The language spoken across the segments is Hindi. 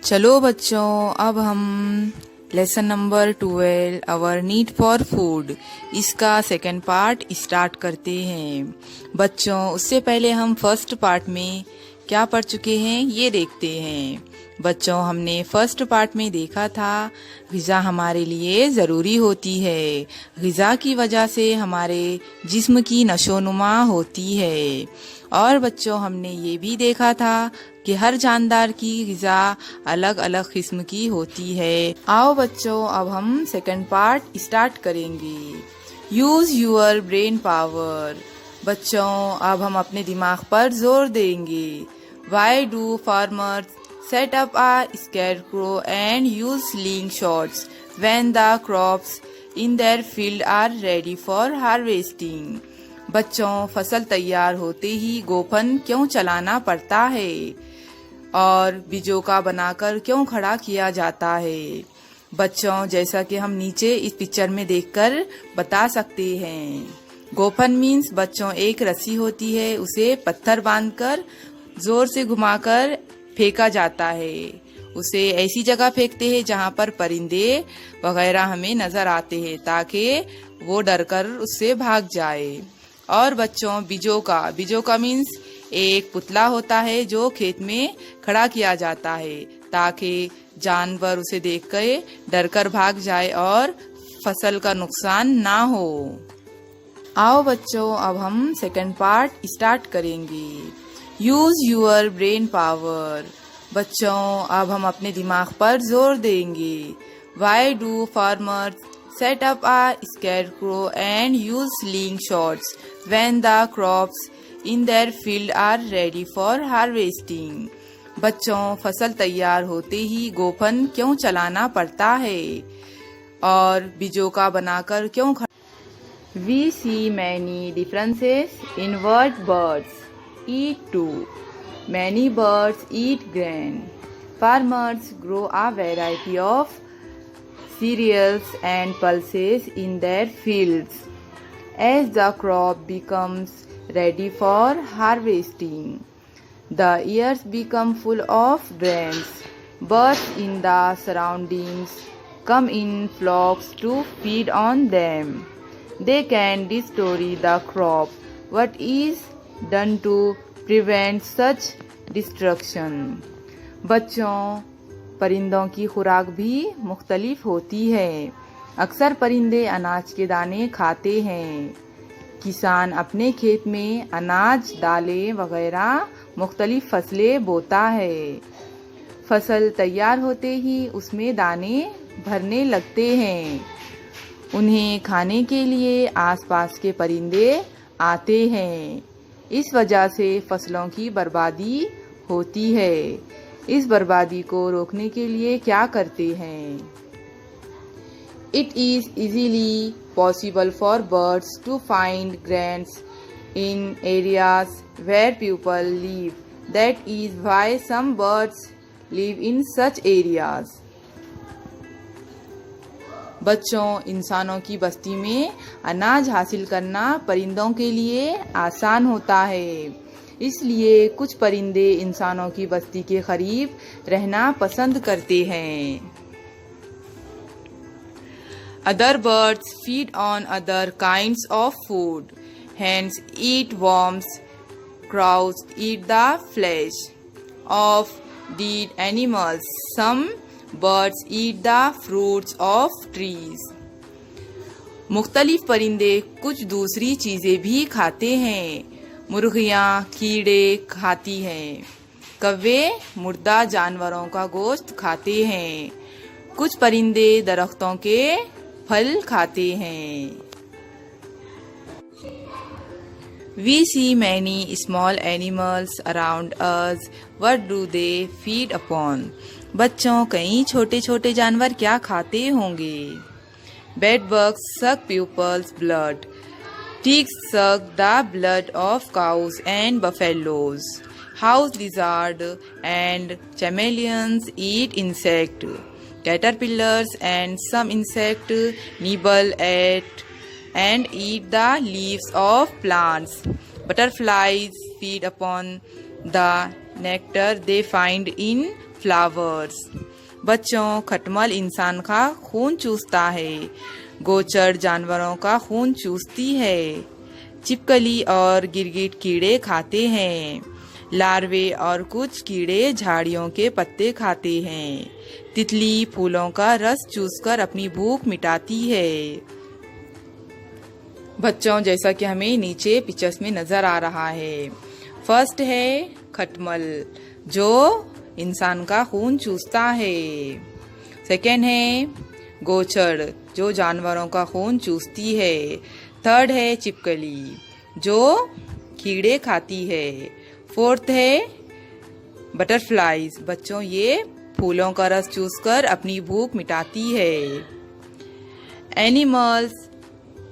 चलो बच्चों, अब हम lesson number 12 our need for food इसका सेकंड पार्ट स्टार्ट करते हैं। बच्चों, उससे पहले हम फर्स्ट पार्ट में क्या पढ़ चुके हैं ये देखते हैं। बच्चों, हमने फर्स्ट पार्ट में देखा था ग़िज़ा हमारे लिए ज़रूरी होती है। ग़िज़ा की वजह से हमारे जिस्म की नशोनुमा होती है। और बच्चों, हमने ये भी देखा था कि हर जानदार की ग़िज़ा अलग अलग किस्म की होती है। आओ बच्चों, अब हम सेकंड पार्ट स्टार्ट करेंगे। Use your brain power. बच्चों, अब हम अपने दिमाग पर जोर देंगे। Why do farmers set up a scarecrow and use slingshots when the crops in their field are ready for harvesting? बच्चों, फसल तैयार होते ही गोफन क्यों चलाना पड़ता है और बीजों का बनाकर क्यों खड़ा किया जाता है? बच्चों, जैसा कि हम नीचे इस पिक्चर में देखकर बता सकते हैं। गोफन मीन्स बच्चों एक रस्सी होती है, उसे पत्थर बांधकर जोर से घुमाकर फेंका जाता है। उसे ऐसी जगह फेंकते हैं जहाँ पर परिंदे वगैरह हमें नजर आते हैं ताकि वो डरकर उससे भाग जाए। और बच्चों, बीजों का मीन्स एक पुतला होता है जो खेत में खड़ा किया जाता है ताकि जानवर उसे देख के डरकर भाग जाए और फसल का नुकसान ना हो। आओ बच्चों, अब हम सेकंड पार्ट स्टार्ट करेंगे। Use your brain power. बच्चों, अब हम अपने दिमाग पर जोर देंगे। Why do farmers set up a scarecrow and use slingshots when the crops in their field are ready for harvesting? बच्चों, फसल तैयार होते ही गोफन क्यों चलाना पड़ता है और बीजों का बनाकर क्यों We see many differences in what birds eat too. Many birds eat grain. Farmers grow a variety of cereals and pulses in their fields. As the crop becomes ready for harvesting, the ears become full of grains. Birds in the surroundings come in flocks to feed on them. They can destroy the crop. What is done to prevent such destruction? बच्चों, परिंदों की खुराक भी मुख्तलिफ होती है। अक्सर परिंदे अनाज के दाने खाते हैं। किसान अपने खेत में अनाज, दालें वगैरह मुख्तलिफ फसलें बोता है। फसल तैयार होते ही उसमें दाने भरने लगते हैं। उन्हें खाने के लिए आसपास के परिंदे आते हैं। इस वजह से फसलों की बर्बादी होती है। इस बर्बादी को रोकने के लिए क्या करते हैं? It is easily possible for birds to find grains in areas where people live. That is why some birds live in such areas. बच्चों, इंसानों की बस्ती में अनाज हासिल करना परिंदों के लिए आसान होता है। इसलिए कुछ परिंदे इंसानों की बस्ती के करीब रहना पसंद करते हैं। Other birds feed on other kinds of food. Hens eat worms. Crows eat the flesh of dead animals. Some birds eat the fruits of trees. मुख्तलिफ परिंदे कुछ दूसरी चीजें भी खाते हैं। मुर्गियाँ कीड़े खाती हैं। कौवे मुर्दा जानवरों का गोश्त खाते हैं। कुछ परिंदे दरख्तों के फल खाते हैं। We see many small animals around us. What do they feed upon? बच्चों, कई छोटे छोटे जानवर क्या खाते होंगे? Bedbugs suck people's blood. Ticks suck the blood of cows and buffaloes. House lizard and chameleons eat insects. Caterpillars and some insects nibble at and eat the leaves of plants. Butterflies feed upon the nectar they find in flowers. बच्चों, खटमल इंसान का खून चूसता है। गोचर जानवरों का खून चूसती है। छिपकली और गिरगिट कीड़े खाते हैं। लार्वे और कुछ कीड़े झाड़ियों के पत्ते खाते हैं। तितली फूलों का रस चूसकर अपनी भूख मिटाती है। बच्चों, जैसा कि हमें नीचे पिक्चर्स में नजर आ रहा है, फर्स्ट है खटमल जो इंसान का खून चूसता है। सेकेंड है गोचर जो जानवरों का खून चूसती है। थर्ड है छिपकली जो कीड़े खाती है। फोर्थ है बटरफ्लाईज। बच्चों, ये फूलों का रस चूसकर अपनी भूख मिटाती है। Animals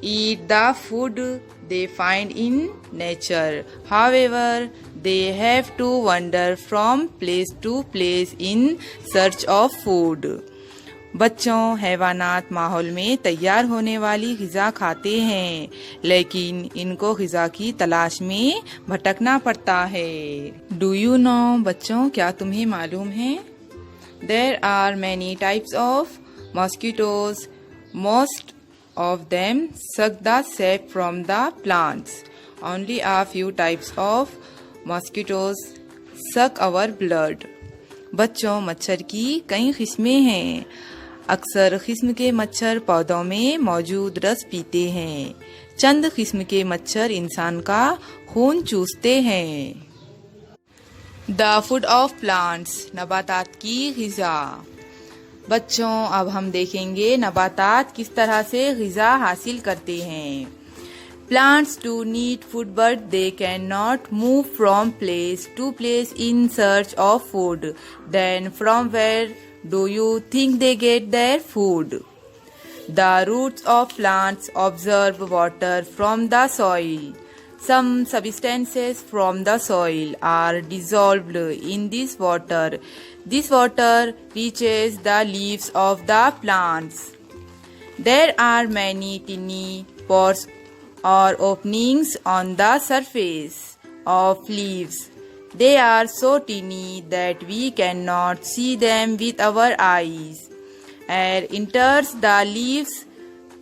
eat the food they find in nature. However, they have to wander from place to place in search of food. बच्चों, हैवानात माहौल में तैयार होने वाली ग़िज़ा खाते हैं, लेकिन इनको ग़िज़ा की तलाश में भटकना पड़ता है। Do you know? बच्चों, क्या तुम्हें मालूम है? There are many types of mosquitoes. Most of them suck the sap from the plants. Only a few types of mosquitoes suck our blood. बच्चों, मच्छर की कई किस्में हैं। अक्सर किस्म के मच्छर पौधों में मौजूद रस पीते हैं। चंद किस्म के मच्छर इंसान का खून चूसते हैं। द फूड ऑफ प्लांट्स, नबातात की ग़िज़ा। बच्चों, अब हम देखेंगे नबातात किस तरह से ग़िज़ा हासिल करते हैं। Plants do need food but they can not move from place to place in search of food. Then from where do you think they get their food? The roots of plants observe water from the soil. Some substances from the soil are dissolved in this water. This water reaches the leaves of the plants. There are many tiny pores or openings on the surface of leaves. They are so tiny that we cannot see them with our eyes. Air enters the leaves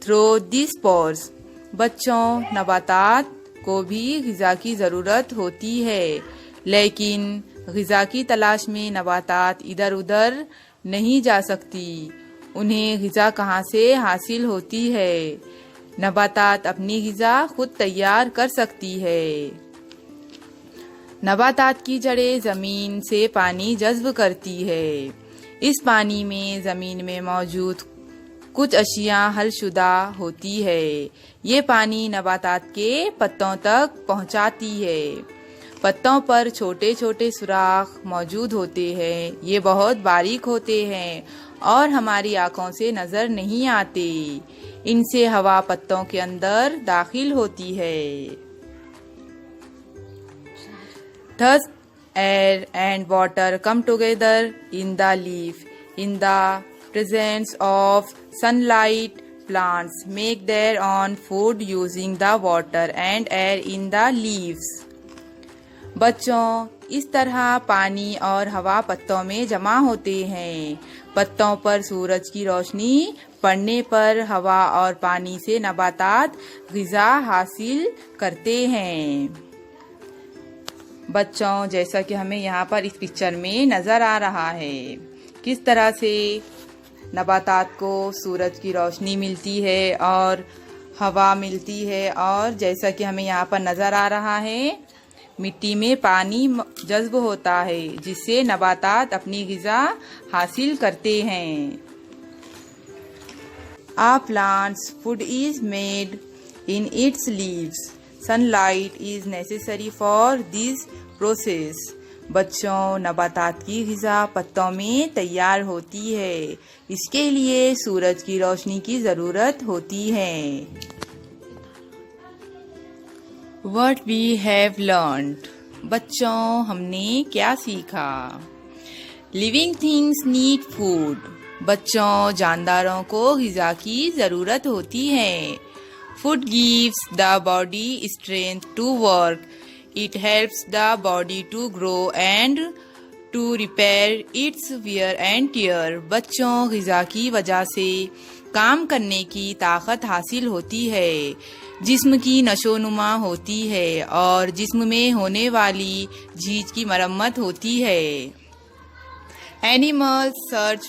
through these pores. बच्चों, नबातात को भी ग़िज़ा की ज़रूरत होती है, लेकिन ग़िज़ा की तलाश में नबातात इधर उधर नहीं जा सकती। उन्हें ग़िज़ा कहाँ से हासिल होती है? नबातात अपनी ग़िज़ा खुद तैयार कर सकती है। नबातात की जड़ें ज़मीन से पानी जज़्ब करती है। इस पानी में ज़मीन में मौजूद कुछ अशियाँ हलशुदा होती है। ये पानी नबातात के पत्तों तक पहुंचाती है। पत्तों पर छोटे छोटे सुराख मौजूद होते हैं। ये बहुत बारीक होते हैं और हमारी आँखों से नज़र नहीं आते। इनसे हवा पत्तों के अंदर दाखिल होती है। Thus, air and water come together in the leaf. In the presence of sunlight, plants make their own food using the water and air in the leaves. बच्चों, इस तरह पानी और हवा पत्तों में जमा होते हैं। पत्तों पर सूरज की रोशनी पड़ने पर हवा और पानी से नबातात ग़िज़ा हासिल करते हैं। बच्चों, जैसा कि हमें यहाँ पर इस पिक्चर में नज़र आ रहा है, किस तरह से नबातात को सूरज की रोशनी मिलती है और हवा मिलती है, और जैसा कि हमें यहाँ पर नज़र आ रहा है, मिट्टी में पानी जज़्ब होता है जिससे नबातात अपनी ग़िज़ा हासिल करते हैं। A plant's food is made in its leaves. Sunlight is necessary for this process. बच्चों, नबातात की ग़िज़ा पत्तों में तैयार होती है। इसके लिए सूरज की रोशनी की ज़रूरत होती है। What we have learned. बच्चों, हमने क्या सीखा? Living things need food. बच्चों, जानदारों को ग़िज़ा की ज़रूरत होती है। Food gives the body strength to work. It helps the body to grow and to repair its wear and tear. बच्चों, ग़िज़ा की वजह से काम करने की ताकत हासिल होती है, जिस्म की नशोनुमा होती है और जिस्म में होने वाली झीज की मरम्मत होती है। Animals search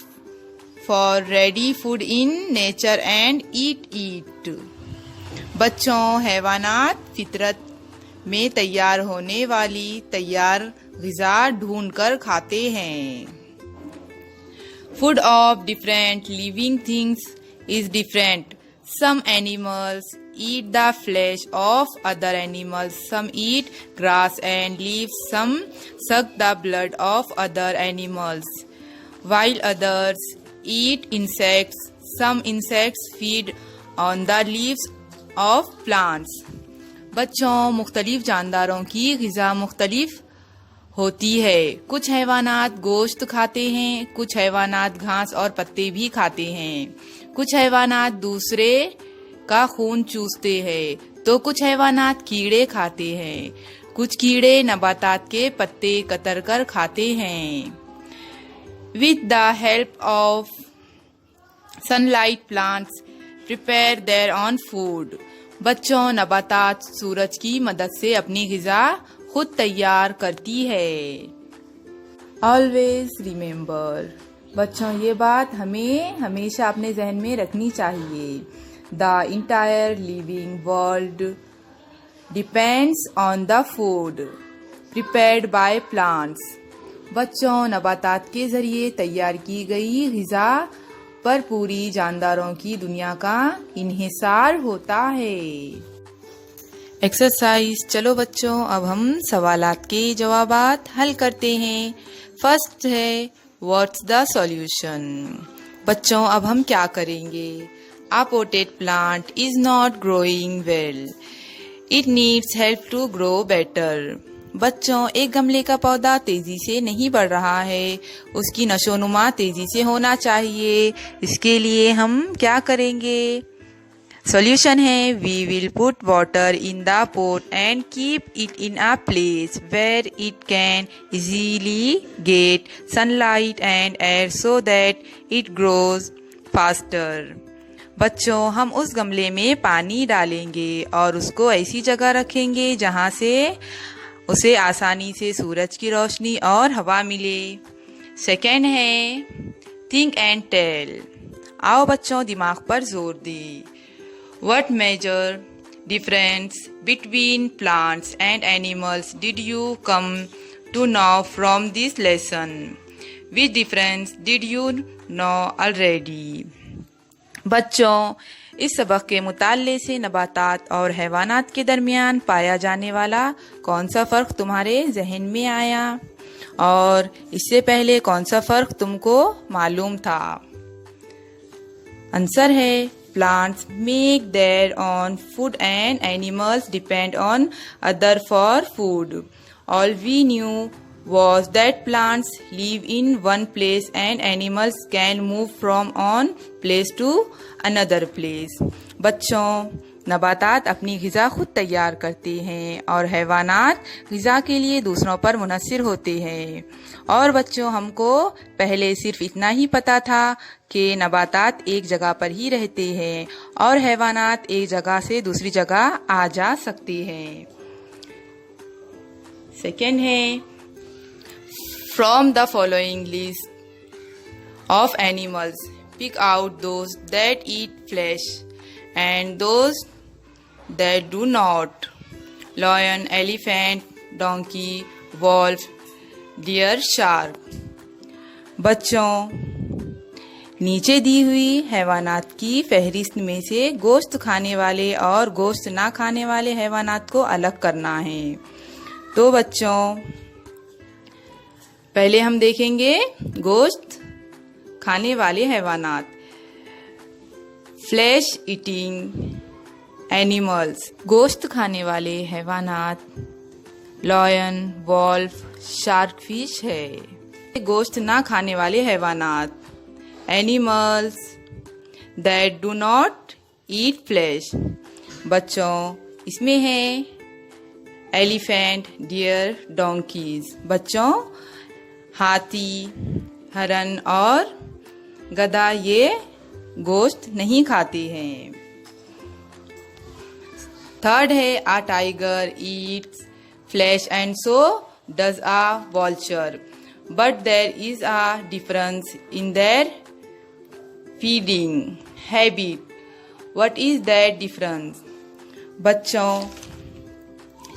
for ready food in nature and eat it. बच्चों, हैवानात फितरत में तैयार होने वाली तैयार ग़िज़ा ढूंढ कर खाते हैं। Food of different living things is different. Some animals eat the flesh of other animals. Some eat grass and leaves. Some suck the blood of other animals, while others eat insects. Some insects feed on the leaves of plants. बच्चों, मुख्तलिफ जानदारों की ग़िज़ा मुख्तलिफ होती है। कुछ हैवानात गोश्त खाते हैं, कुछ हैवानात घास और पत्ते भी खाते हैं, कुछ हैवानात दूसरे का खून चूसते हैं, तो कुछ हैवानात कीड़े खाते हैं। कुछ कीड़े नबातात के पत्ते कतर कर खाते हैं। With the help of sunlight plants prepare their on food. बच्चों, नबातात सूरज की मदद से अपनी ग़िज़ा खुद तैयार करती है। Always remember. बच्चों, ये बात हमें हमेशा अपने जहन में रखनी चाहिए। The entire living world depends on the food prepared by plants. बच्चों, नबातात के जरिए तैयार की गई ग़िज़ा पर पूरी जानदारों की दुनिया का इन्हिसार होता है। एक्सरसाइज। चलो बच्चों, अब हम सवालात के जवाबात हल करते हैं। फर्स्ट है व्हाट्स द सॉल्यूशन। बच्चों, अब हम क्या करेंगे? A potted plant is not growing well. It needs help to grow better. बच्चों, एक गमले का पौधा तेजी से नहीं बढ़ रहा है, उसकी नशोनुमा तेजी से होना चाहिए। इसके लिए हम क्या करेंगे? सॉल्यूशन है we will put water in the pot and keep it in a place where it can easily get sunlight and air so that it grows faster. बच्चों, हम उस गमले में पानी डालेंगे और उसको ऐसी जगह रखेंगे जहाँ से उसे आसानी से सूरज की रोशनी और हवा मिले। सेकेंड है थिंक एंड टेल। आओ बच्चों, दिमाग पर जोर दें। What major difference between plants and animals did you come to know from this lesson? Which difference did you know already? बच्चों, इस सबक के मुताले से नबातात और हैवानात के दरमियान पाया जाने वाला कौन सा फ़र्क तुम्हारे जहन में आया और इससे पहले कौन सा फ़र्क तुमको मालूम था? आंसर है plants make their own food and animals depend on other for food. All we knew was that plants live in one place and animals can move from one place to another place. बच्चों, नबातात अपनी ग़िज़ा खुद तैयार करते हैं और हैवानात ग़िज़ा के लिए दूसरों पर मुनहसिर होते हैं। और बच्चों, हमको पहले सिर्फ इतना ही पता था कि नबातात एक जगह पर ही रहते हैं और हैवानात एक जगह से दूसरी जगह आ जा सकते हैं। सेकेंड है from the following list of animals pick out those that eat flesh and those that do not. Lion, elephant, donkey, wolf, deer, shark. बच्चों, नीचे दी हुई हैवानात की फहरिस्त में से गोश्त खाने वाले और गोश्त ना खाने वाले हैवानात को अलग करना है। तो बच्चों, पहले हम देखेंगे गोश्त खाने वाले हैवानात। फ्लैश ईटिंग एनिमल्स, गोश्त खाने वाले हैवानात लॉयन, वॉल्फ, शार्क फिश है। गोश्त ना खाने वाले हैवानात animals that do not eat flesh. बच्चों, इसमें है एलिफेंट, डियर, डोंकीज। बच्चों, हाथी, हरण और गधा ये गोश्त नहीं खाते हैं। थर्ड है a tiger eats flesh and so does a vulture, but there is a difference in their feeding habit. What is that difference? बच्चों,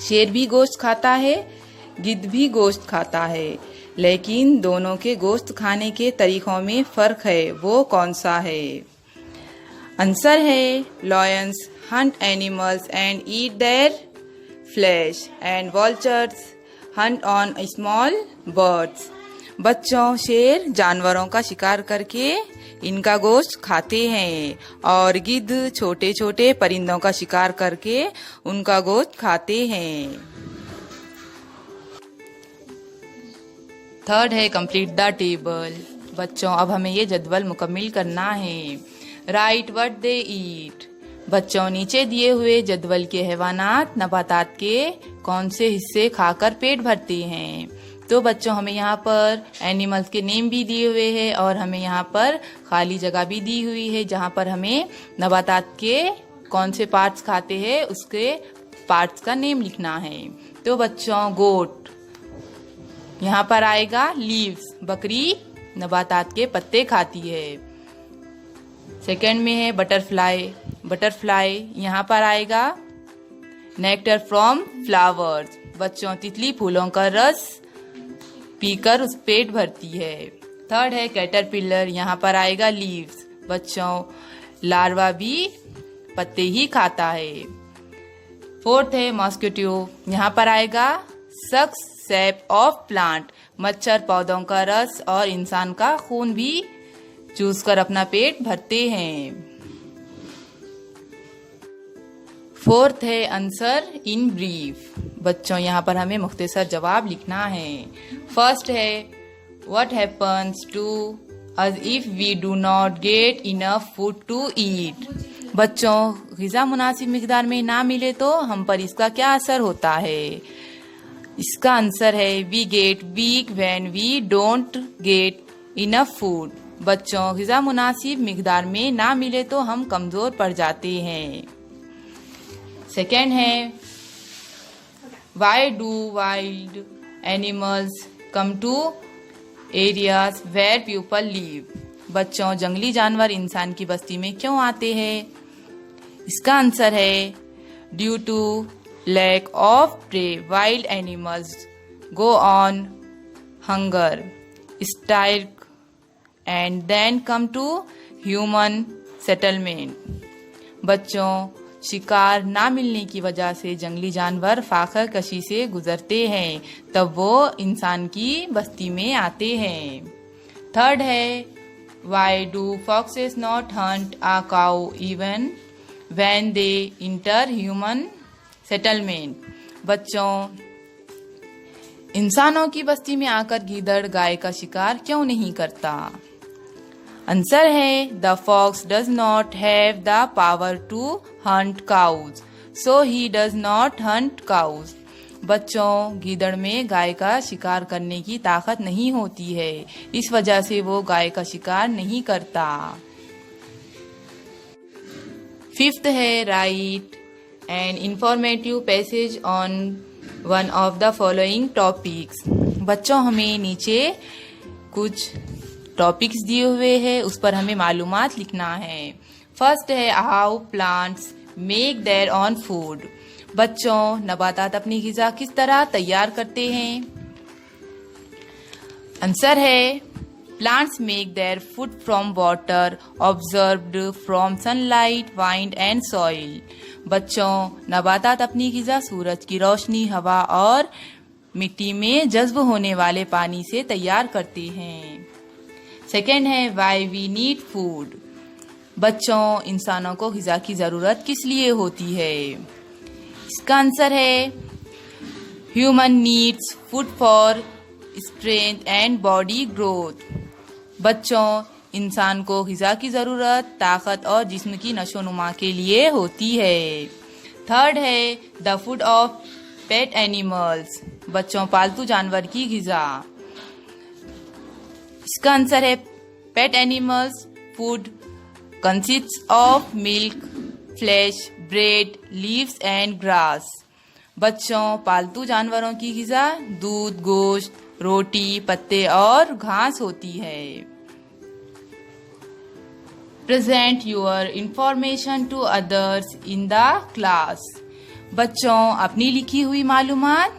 शेर भी गोश्त खाता है, गिद्ध भी गोश्त खाता है, लेकिन दोनों के गोश्त खाने के तरीकों में फर्क है। वो कौन सा है? आंसर है Lions Hunt animals and eat there flash and vultures Hunt on small birds. बच्चों, शेर जानवरों का शिकार करके इनका गोश्त खाते हैं और गिद्ध छोटे छोटे परिंदों का शिकार करके उनका गोश्त खाते हैं। थर्ड है कंप्लीट द टेबल। बच्चों, अब हमें ये जदवल मुकम्मिल करना है। राइट व्हाट दे ईट। बच्चों, नीचे दिए हुए जदवल के हैवानात नबातात के कौन से हिस्से खाकर पेट भरते हैं? तो बच्चों, हमें यहाँ पर एनिमल्स के नेम भी दिए हुए हैं और हमें यहाँ पर खाली जगह भी दी हुई है जहाँ पर हमें नबातात के कौन से पार्ट्स खाते हैं उसके पार्ट्स का नेम लिखना है। तो बच्चों, गोट यहाँ पर आएगा लीव्स, बकरी नबातात के पत्ते खाती है। सेकंड में है बटरफ्लाई, बटरफ्लाई यहाँ पर आएगा नेक्टर फ्रॉम फ्लावर्स। बच्चों, तितली फूलों का रस पीकर उस पेट भरती है। थर्ड है कैटरपिलर, यहाँ पर आएगा लीव्स। बच्चों, लार्वा भी पत्ते ही खाता है। फोर्थ है मॉस्किटो, यहाँ पर आएगा सक्स सैप ऑफ प्लांट। मच्छर पौधों का रस और इंसान का खून भी चूस कर अपना पेट भरते हैं। फोर्थ है आंसर इन ब्रीफ। बच्चों, यहाँ पर हमें मुख्तसर जवाब लिखना है। फर्स्ट है what happens to us if we do not get enough food to eat. बच्चों, ग़िज़ा मुनासिब मिकदार में ना मिले तो हम पर इसका क्या असर होता है? इसका आंसर है we get weak when we don't get enough food. बच्चों, ग़िज़ा मुनासिब मिकदार में ना मिले तो हम कमजोर पड़ जाते हैं। सेकेंड है why do wild animals come to areas where people live. बच्चों, जंगली जानवर इंसान की बस्ती में क्यों आते हैं? इसका आंसर है due to lack of prey wild animals go on hunger stark and then come to human settlement. बच्चों, शिकार ना मिलने की वजह से जंगली जानवर फाखर कशी से गुजरते हैं, तब वो इंसान की बस्ती में आते हैं। थर्ड है why do foxes not hunt a cow even when they enter human settlement. बच्चों, इंसानों की बस्ती में आकर गीदड़ गाय का शिकार क्यों नहीं करता? आंसर है the fox does not have the power to hunt cows so he does not hunt cows. बच्चों, गीदड़ में गाय का शिकार करने की ताकत नहीं होती है, इस वजह से वो गाय का शिकार नहीं करता। फिफ्थ है write an informative passage on one of the following topics. बच्चों, हमें नीचे कुछ टॉपिक्स दिए हुए हैं, उस पर हमें मालूमात लिखना है। फर्स्ट है how plants make their on food. बच्चों, नबातात अपनी ग़िज़ा किस तरह तैयार करते हैं? आंसर है plants make their food from water observed from sunlight wind and soil. बच्चों, नबातात अपनी ग़िज़ा सूरज की रोशनी, हवा और मिट्टी में जज्ब होने वाले पानी से तैयार करते हैं। सेकेंड है वाई वी नीड फूड। बच्चों, इंसानों को ग़िज़ा की ज़रूरत किस लिए होती है? इसका आंसर है human needs food for strength and body growth. बच्चों, इंसान को ग़िज़ा की ज़रूरत ताकत और जिस्म की नशोनुमा के लिए होती है। थर्ड है the food of pet animals. बच्चों, पालतू जानवर की ग़िज़ा। इसका आंसर है pet animals food consists of milk, flash, bread, leaves and grass. बच्चों, पालतू जानवरों की ग़िज़ा दूध, गोश्त, रोटी, पत्ते और घास होती है। Present your information to others in the class. बच्चों, अपनी लिखी हुई मालूमात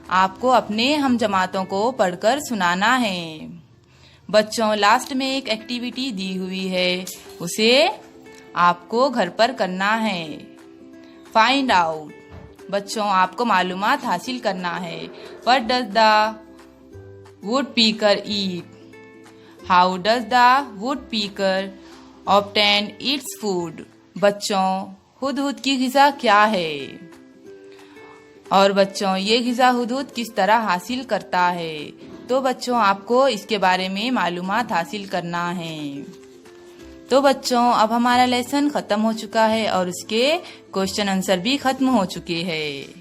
आपको अपने हम जमातों को पढ़कर सुनाना है। बच्चों, लास्ट में एक एक्टिविटी दी हुई है, उसे आपको घर पर करना है। Find out. बच्चों, आपको मालूमात हासिल करना है। What does the woodpecker eat? How does the woodpecker obtain its food? बच्चों, हुदहुद की ग़िज़ा क्या है? और बच्चों, ये ग़िज़ा हुदहुद किस तरह हासिल करता है? तो बच्चों, आपको इसके बारे में मालूमात हासिल करना है। तो बच्चों, अब हमारा लेसन ख़त्म हो चुका है और उसके क्वेश्चन आंसर भी ख़त्म हो चुके हैं।